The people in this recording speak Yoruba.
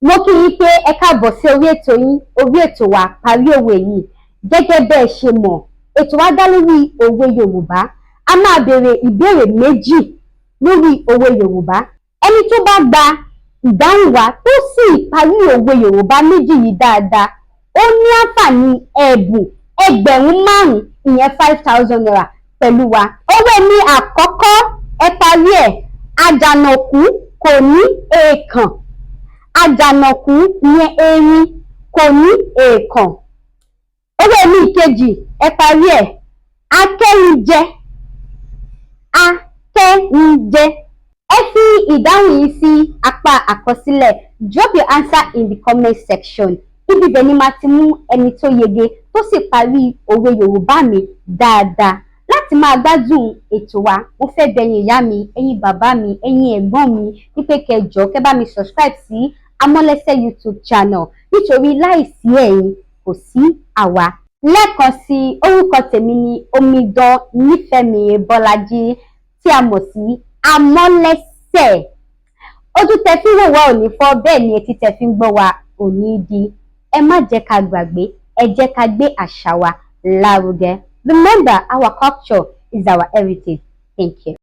Mo kí yín pé ẹ káàbọ̀ sí orí ètò wa Parí Òwe yìí. Gẹ́gẹ́ bẹ́ẹ̀ ṣe mọ̀, ètò wa dá lórí òwe Yorùbá. A máa béèrè ìbéèrè méjì lórí òwe Yorùbá. Ẹni tó bá gba ìdáhùn wa tó sì parí òwe Yorùbá méjì yìí dáadáa, ó ní àǹfààní ẹ̀bùn ẹgbẹ̀rún 5,000, ìyẹn 5,000 naira pẹ̀lú wa. Òwe mi àkọ́kọ́, ẹ parí ẹ̀. Àjànàkú kò ní èèkàn. Àjànàkú ìyẹn erin kò ní èèkàn. Òwe mi ìkejì, ẹ parí ẹ̀. Akẹ́yìnjẹ. Akẹ́yìnjẹ. Ẹ fi ìdáhùn yìí sí apá àkọsílẹ̀. Drop your answer in the comment section. Ibi ibẹ̀ ni màá ti mú ẹni tó yege tó sì parí òwe Yorùbá mi dáadáa. Láti máa gbádùn ètò wa, mo fẹ́ bẹ̀ yín ìyá mi, ẹ̀yin bàbá mi, ẹ̀yin ẹ̀gbọ́n mi wípé kẹjọ kẹ́ bá mi subscribe sí Amọ́lẹ́sẹ̀ YouTube channel, nítorí láìsí ẹ̀yin kò sí àwa. Lẹ́ẹ̀kan sí, orúkọ tèmi ni Omidan Nífẹ̀mí Bọ́lájí tí a mọ̀ sí Amọ́lẹ́sẹ̀. Ojú tẹ́ fi wò wá ò ní fọ́, bẹ́ẹ̀ ni etí tẹ́ fi ń gbọ́ wa ò ní di. Ẹ má jẹ́ ká gbàgbé, ẹ jẹ́ ká gbé àṣà wa lárugẹ. Remember, our culture is our heritage. Thank you.